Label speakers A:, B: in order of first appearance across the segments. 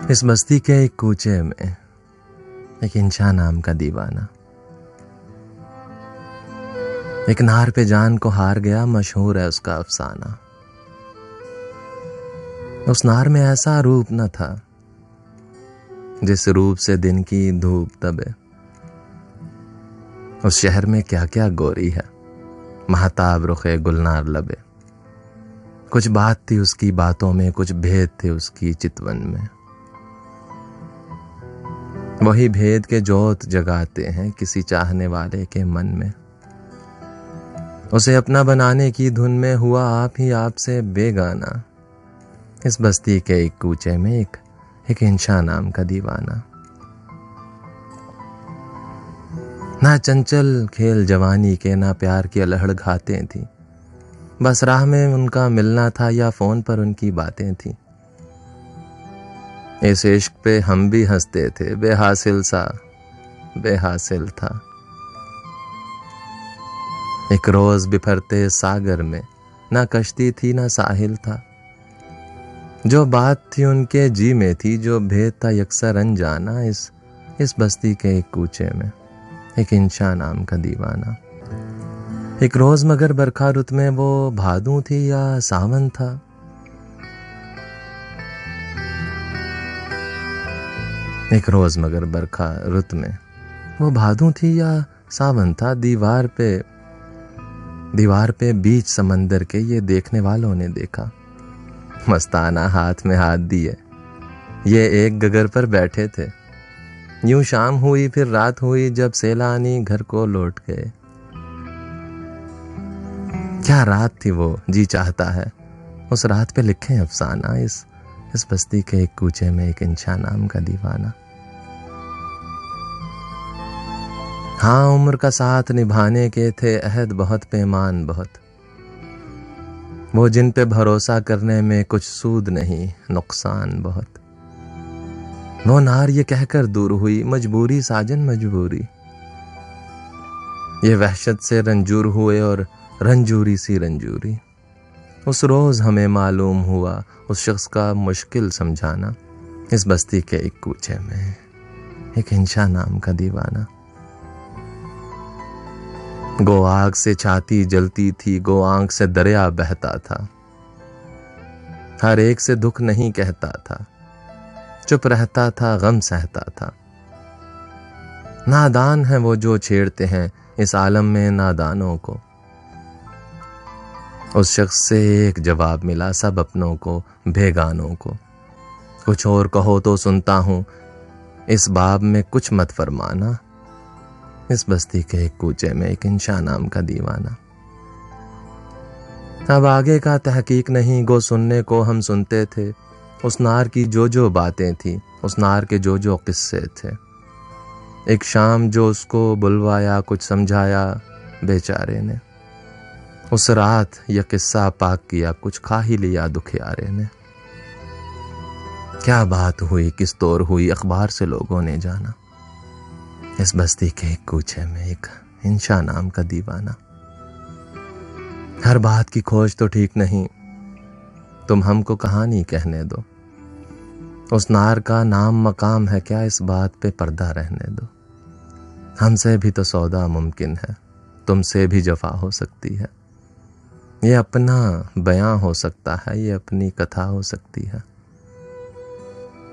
A: इस बस्ती के एक कूचे में एक इंशा नाम का दीवाना, एक नार पे जान को हार गया, मशहूर है उसका अफसाना। उस नार में ऐसा रूप न था जिस रूप से दिन की धूप दबे। उस शहर में क्या क्या गोरी है, महताब रुखे गुलनार लबे। कुछ बात थी उसकी बातों में, कुछ भेद थे उसकी चितवन में। वही भेद के जोत जगाते हैं किसी चाहने वाले के मन में। उसे अपना बनाने की धुन में हुआ आप ही आप से बेगाना। इस बस्ती के एक कूचे में एक इंशा नाम का दीवाना। ना चंचल खेल जवानी के, ना प्यार की अलहड़ घातें थी। बस राह में उनका मिलना था या फोन पर उनकी बातें थी। इस इश्क पे हम भी हंसते थे, बेहासिल सा बेहासिल था। एक रोज बिफरते सागर में ना कश्ती थी ना साहिल था। जो बात थी उनके जी में थी, जो भेद था यकसर अनजाना। इस बस्ती के एक कूचे में एक इंशा नाम का दीवाना। एक रोज मगर बरखा रुत में वो भादू थी या सावन था। एक रोज मगर बरखा रुत में वो भादू थी या सावन था। दीवार पे बीच समंदर के ये देखने वालों ने देखा। मस्ताना हाथ में हाथ दिए ये एक गगर पर बैठे थे। यूं शाम हुई फिर रात हुई, जब सैलानी घर को लौट गए। क्या रात थी वो, जी चाहता है उस रात पे लिखे अफसाना। इस बस्ती के एक कूचे में एक इंशा नाम का दीवाना। हाँ, उम्र का साथ निभाने के थे अहद बहुत, पैमान बहुत। वो जिन पे भरोसा करने में कुछ सूद नहीं, नुकसान बहुत। वो नार ये कहकर दूर हुई, मजबूरी साजन मजबूरी। ये वहशत से रंजूर हुए और रंजूरी सी रंजूरी। उस रोज हमें मालूम हुआ उस शख्स का मुश्किल समझाना। इस बस्ती के एक कूचे में एक इंशा नाम का दीवाना। गो आग से छाती जलती थी, गो आंख से दरिया बहता था। हर एक से दुख नहीं कहता था, चुप रहता था, गम सहता था। नादान है वो जो छेड़ते हैं इस आलम में नादानों को। उस शख्स से एक जवाब मिला सब अपनों को, बेगानों को। कुछ और कहो तो सुनता हूं, इस बाब में कुछ मत फरमाना। इस बस्ती के एक कूचे में एक इंशा नाम का दीवाना। अब आगे का तहकीक नहीं, गो सुनने को हम सुनते थे। उस नार की जो बातें थी, उस नार के जो किस्से थे। एक शाम जो उसको बुलवाया, कुछ समझाया बेचारे ने। उस रात यह किस्सा पाक किया, कुछ खा ही लिया दुखियारे ने। क्या बात हुई, किस तौर हुई, अखबार से लोगों ने जाना। इस बस्ती के एक कूचे में एक इंशा नाम का दीवाना। हर बात की खोज तो ठीक नहीं, तुम हमको कहानी कहने दो। उस नार का नाम मकाम है क्या, इस बात पे पर्दा रहने दो। हमसे भी तो सौदा मुमकिन है, तुमसे भी जफा हो सकती है। ये अपना बयां हो सकता है, ये अपनी कथा हो सकती है।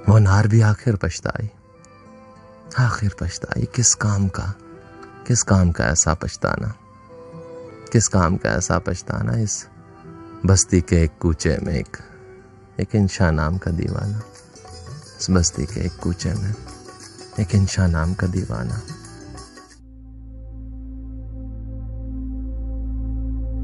A: वो नार भी आखिर पछताई, आखिर पछताई। किस काम का ऐसा पछताना, किस काम का ऐसा पछताना। इस बस्ती के एक कूचे में एक इंशा नाम का दीवाना। इस बस्ती के एक कूचे में एक इंशा नाम का दीवाना।